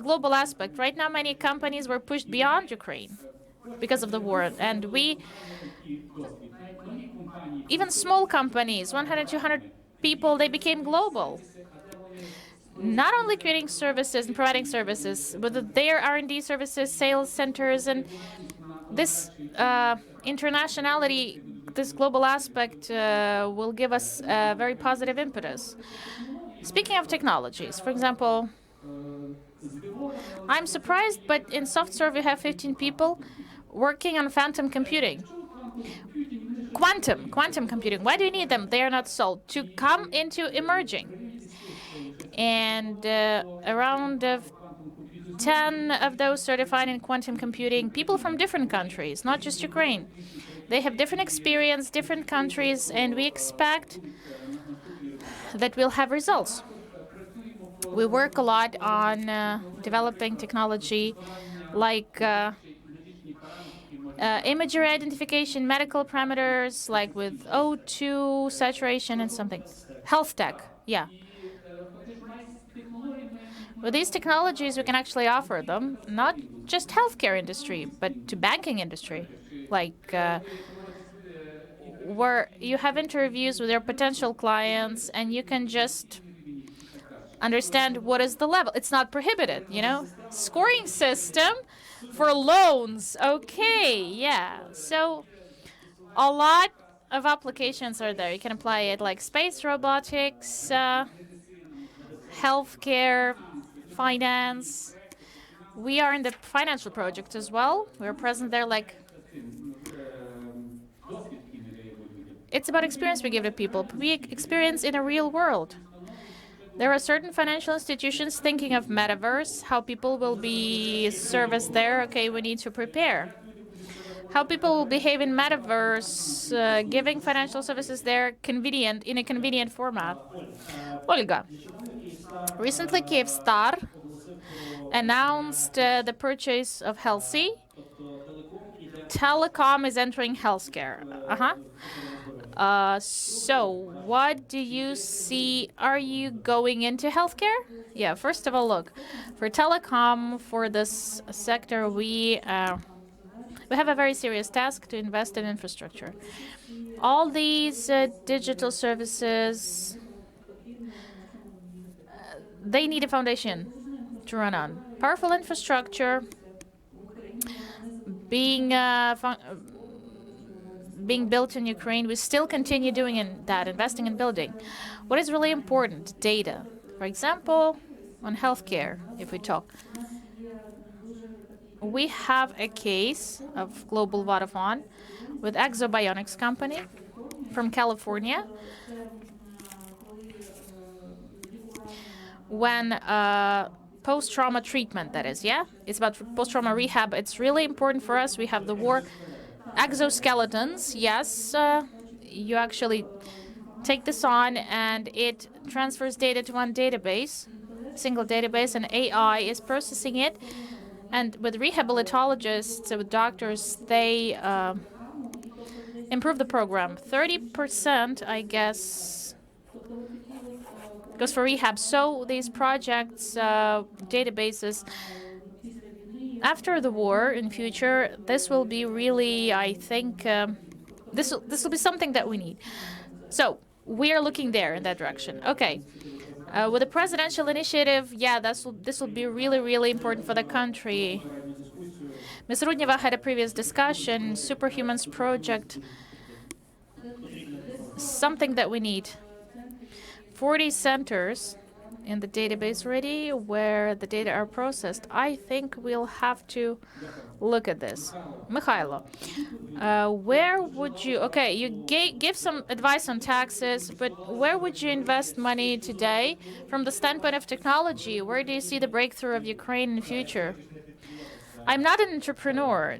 global aspect. Right now, many companies were pushed beyond Ukraine because of the war, and even small companies, 100, 200 people, they became global. Not only creating services and providing services, but their R&D services, sales centers, and this internationality, this global aspect will give us a very positive impetus. Speaking of technologies, for example, I'm surprised, but in SoftServe we have 15 people working on phantom computing. Quantum computing. Why do you need them? They are not sold. To come into emerging. And around 10 of those certified in quantum computing, people from different countries, not just Ukraine. They have different experience, different countries, and we expect that we'll have results. We work a lot on developing technology like imagery identification, medical parameters, like with O2 saturation and something. Health tech, yeah. With these technologies, we can actually offer them, not just healthcare industry, but to banking industry, like where you have interviews with your potential clients and you can just understand what is the level. It's not prohibited, Scoring system for loans. Okay, yeah. So a lot of applications are there. You can apply it like space robotics, healthcare, finance. We are in the financial project as well. We're present there like... It's about experience we give to people. We experience in a real world. There are certain financial institutions thinking of metaverse, how people will be serviced there. Okay, we need to prepare. How people will behave in metaverse, giving financial services there in a convenient format. Olga, recently Kyivstar announced the purchase of Helsi, telecom is entering healthcare. So what do you see? Are you going into healthcare? Yeah, first of all, look, for telecom, for this sector, we have a very serious task to invest in infrastructure. All these digital services, they need a foundation to run on. Powerful infrastructure being built in Ukraine. We still continue doing that, investing in building. What is really important? Data. For example, on healthcare, if we talk, we have a case of global Vodafone with Exobionics company from California. When post-trauma treatment, that is, yeah? It's about post-trauma rehab. It's really important for us. We have the war. Exoskeletons, yes. You actually take this on, and it transfers data to one database, single database, and AI is processing it. And with rehabilitologists, with doctors, they improve the program. 30%, I guess, goes for rehab. So these projects, databases, after the war in future, this will be really, I think, this will be something that we need. So we are looking there in that direction. Okay. With a presidential initiative, yeah, this will be really, really important for the country. Ms. Rudneva had a previous discussion, Superhumans project, something that we need. 40 centers in the database already where the data are processed. I think we'll have to look at this. Mykhailo, where would you... Okay, you give some advice on taxes, but where would you invest money today from the standpoint of technology? Where do you see the breakthrough of Ukraine in the future? I'm not an entrepreneur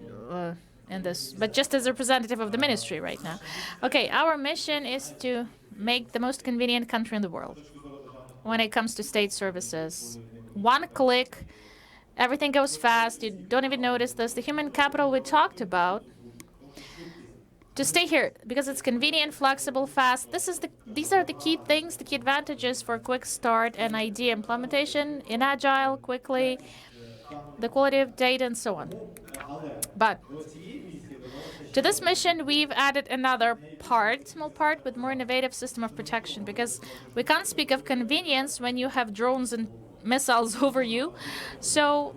in this, but just as a representative of the ministry right now. Okay, our mission is to make the most convenient country in the world when it comes to state services. One click, everything goes fast, you don't even notice this. The human capital we talked about, to stay here, because it's convenient, flexible, fast. These are the key things, the key advantages for quick start and idea implementation in agile, quickly, the quality of data, and so on. But to this mission, we've added another small part, with more innovative system of protection, because we can't speak of convenience when you have drones and missiles over you. So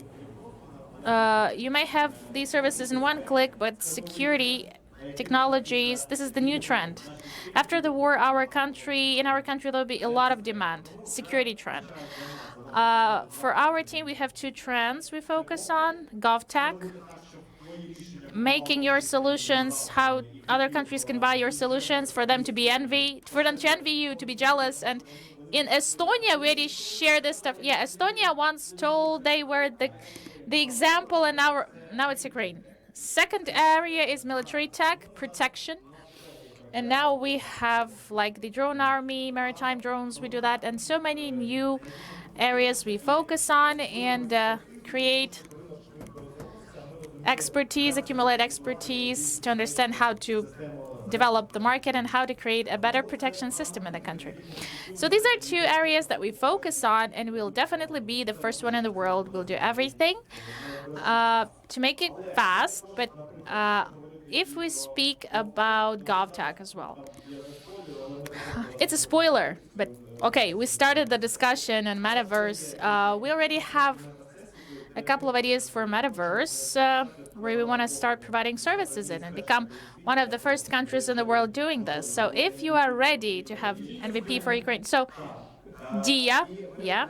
you may have these services in one click, but security technologies, this is the new trend. After the war, in our country, there'll be a lot of demand, security trend. For our team, we have two trends we focus on: GovTech, making your solutions how other countries can buy your solutions, for them to envy you, to be jealous. And in Estonia, we already share this stuff. Yeah, Estonia once told they were the example, and now it's Ukraine. Second area is military tech, protection. And now we have like the drone army, maritime drones, we do that, and so many new areas we focus on and create expertise, accumulate expertise to understand how to develop the market and how to create a better protection system in the country. So these are two areas that we focus on, and we'll definitely be the first one in the world. We'll do everything to make it fast, but if we speak about GovTech as well, it's a spoiler, but okay, we started the discussion on Metaverse. We already have a couple of ideas for Metaverse, where we want to start providing services in and become one of the first countries in the world doing this. So if you are ready to have MVP for Ukraine, so DIA, yeah,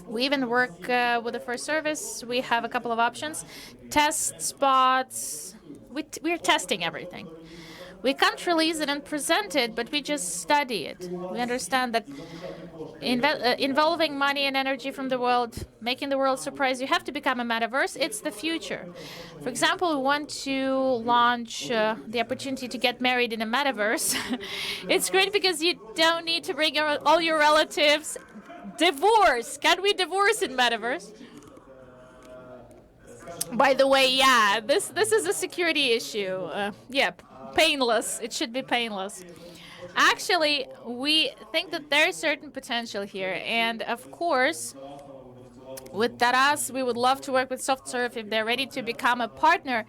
we even work with the first service. We have a couple of options, test spots. We're testing everything. We can't release it and present it, but we just study it. We understand that involving money and energy from the world, making the world surprise, you have to become a metaverse. It's the future. For example, we want to launch the opportunity to get married in a metaverse. It's great because you don't need to bring all your relatives. Divorce. Can we divorce in metaverse? By the way, yeah, this is a security issue. Yeah, painless. It should be painless. Actually, we think that there is certain potential here, and of course, with Taras, we would love to work with SoftServe if they're ready to become a partner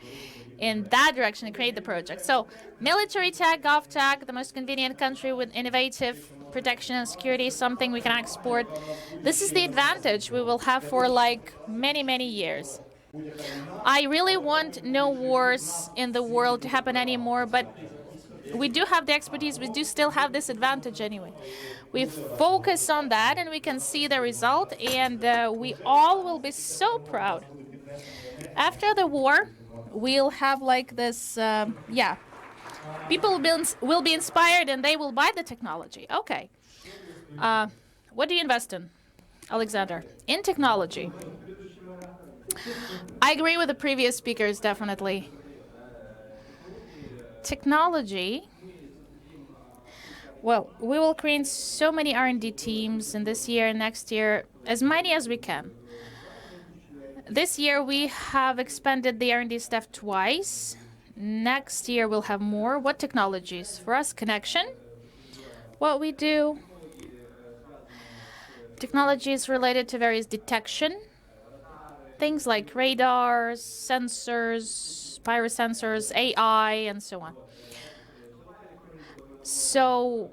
in that direction and create the project. So, military tech, gov tech, the most convenient country with innovative protection and security, something we can export. This is the advantage we will have for like many, many years. I really want no wars in the world to happen anymore, but we do have the expertise. We do still have this advantage anyway. We focus on that and we can see the result, and we all will be so proud. After the war, we'll have like this, yeah, people will be inspired and they will buy the technology. Okay. What do you invest in, Alexander? In technology. I agree with the previous speakers, definitely. Technology. Well, we will create so many R&D teams in this year and next year, as many as we can. This year we have expanded the R&D staff twice. Next year we'll have more. What technologies? For us, connection. What we do. Technologies related to various detection. Things like radars, sensors, pyrosensors, AI, and so on. So,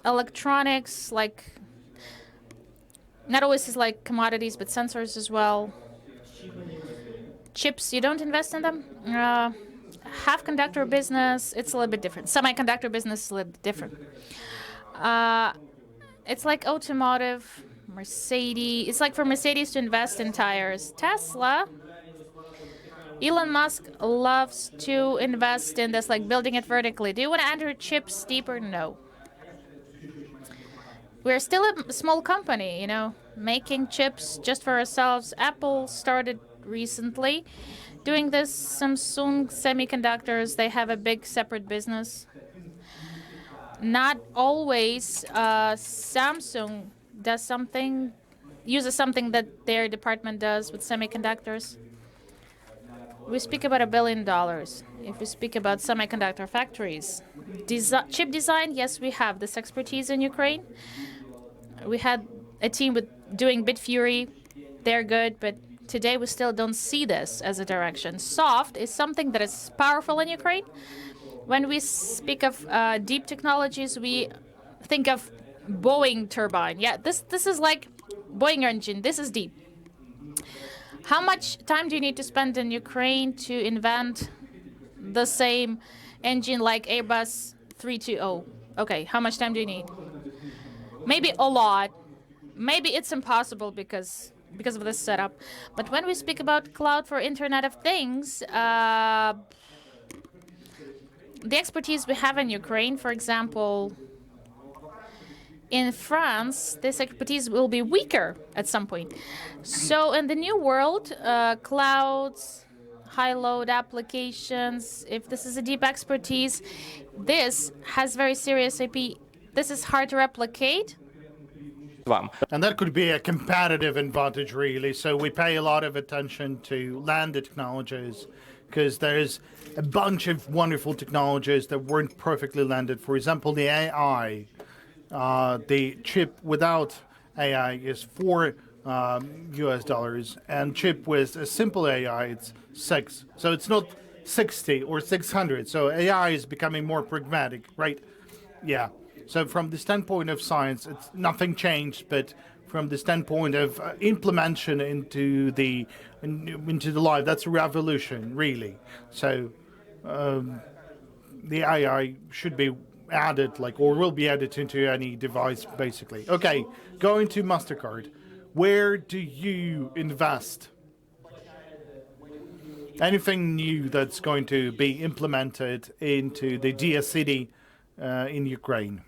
electronics, like, not always is like commodities, but sensors as well. Chips, you don't invest in them? Half conductor business, it's a little bit different. Semiconductor business is a little bit different. It's like automotive, Mercedes. It's like for Mercedes to invest in tires. Tesla, Elon Musk loves to invest in this, like building it vertically. Do you want to enter chips deeper? No. We're still a small company, you know, making chips just for ourselves. Apple started recently doing this. Samsung Semiconductors, they have a big separate business. Not always Samsung does something, uses something that their department does with semiconductors. We speak about $1 billion. If we speak about semiconductor factories, chip design, yes, we have this expertise in Ukraine. We had a team with doing Bitfury. They're good, but today we still don't see this as a direction. Soft is something that is powerful in Ukraine. When we speak of deep technologies, we think of Boeing turbine. Yeah, this is like Boeing engine. This is deep. How much time do you need to spend in Ukraine to invent the same engine like Airbus 320? Okay, how much time do you need? Maybe a lot. Maybe it's impossible because of this setup. But when we speak about cloud for Internet of Things, the expertise we have in Ukraine, for example, in France, this expertise will be weaker at some point. So in the new world, clouds, high-load applications, if this is a deep expertise, this has very serious IP. This is hard to replicate. And that could be a competitive advantage, really. So we pay a lot of attention to landed technologies because there's a bunch of wonderful technologies that weren't perfectly landed. For example, the AI. The chip without AI is $4 and chip with a simple AI, it's 6. So it's not 60 or 600. So AI is becoming more pragmatic, right? Yeah. So from the standpoint of science, it's nothing changed, but from the standpoint of implementation into the life, that's a revolution, really. So the AI should be added, or will be added into any device, basically. Okay, going to Mastercard. Where do you invest? Anything new that's going to be implemented into the DS City in Ukraine?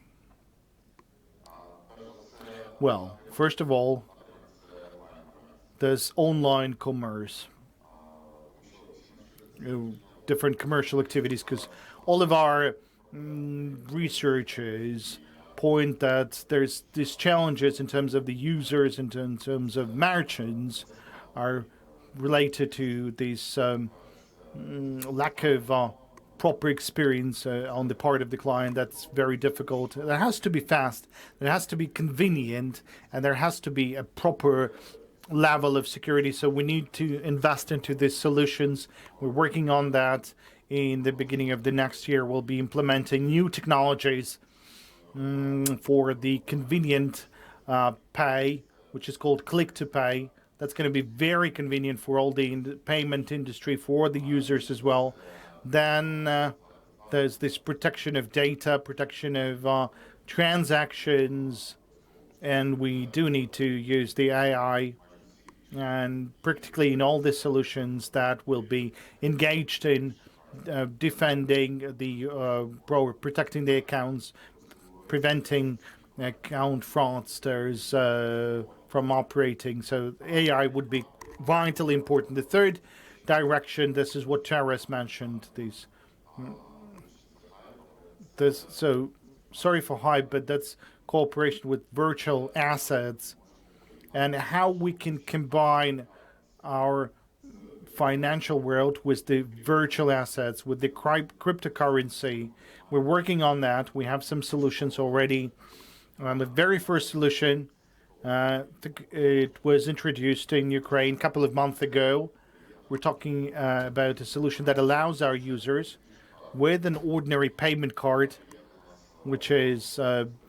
Well, first of all, there's online commerce, different commercial activities, because all of our researchers point that there's these challenges in terms of the users and in terms of merchants are related to this lack of proper experience on the part of the client. That's very difficult. There has to be fast, there has to be convenient, and there has to be a proper level of security. So we need to invest into these solutions. We're working on that. In the beginning of the next year, we'll be implementing new technologies for the convenient pay, which is called click to pay. That's going to be very convenient for all the payment industry, for the users as well. Then there's this protection of data, protection of transactions, and we do need to use the AI and practically in all the solutions that will be engaged in defending the protecting the accounts, preventing account fraudsters from operating. So AI would be vitally important. The third direction, this is what Taras mentioned, so sorry for hype, but that's cooperation with virtual assets and how we can combine our financial world with the virtual assets, with the cryptocurrency. We're working on that. We have some solutions already. The very first solution, it was introduced in Ukraine a couple of months ago. We're talking about a solution that allows our users with an ordinary payment card, which is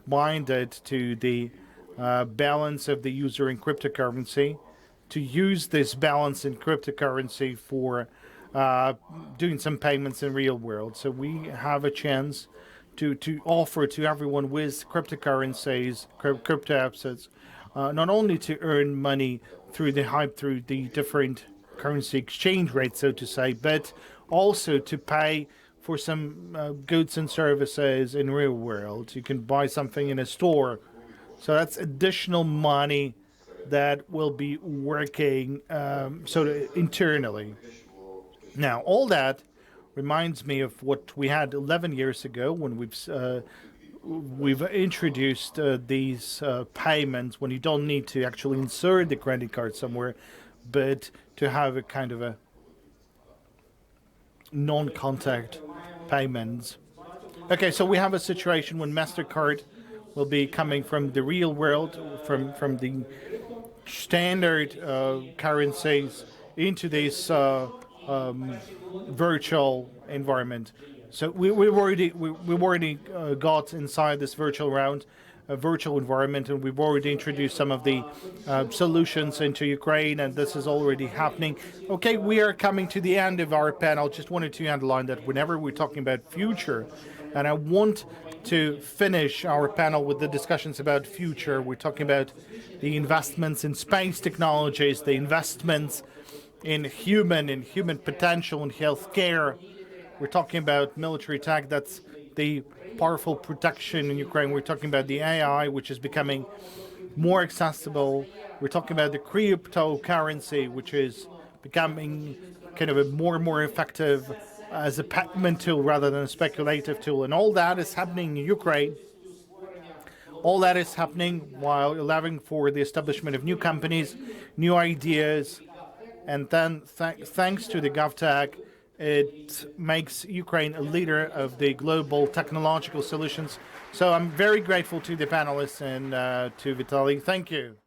binded to the balance of the user in cryptocurrency, to use this balance in cryptocurrency for doing some payments in real world. So we have a chance to offer to everyone with cryptocurrencies, crypto assets, not only to earn money through the different currency exchange rates, so to say, but also to pay for some goods and services in real world. You can buy something in a store. So that's additional money that will be working internally. Now, all that reminds me of what we had 11 years ago when we've introduced these payments when you don't need to actually insert the credit card somewhere, but to have a kind of a non-contact payments. Okay, so we have a situation when Mastercard will be coming from the real world, from the standard currencies into this virtual environment. So we've already got inside this virtual round, a virtual environment, and we've already introduced some of the solutions into Ukraine, and this is already happening. Okay, we are coming to the end of our panel. Just wanted to underline that whenever we're talking about future, and I want to finish our panel with the discussions about future. We're talking about the investments in space technologies, the investments in human potential in healthcare. We're talking about military tech, that's the powerful protection in Ukraine. We're talking about the AI, which is becoming more accessible. We're talking about the cryptocurrency, which is becoming kind of a more and more effective as a payment tool rather than a speculative tool. And all that is happening in Ukraine. All that is happening while allowing for the establishment of new companies, new ideas. And then thanks to the GovTech, it makes Ukraine a leader of the global technological solutions. So I'm very grateful to the panelists and to Vitaly. Thank you.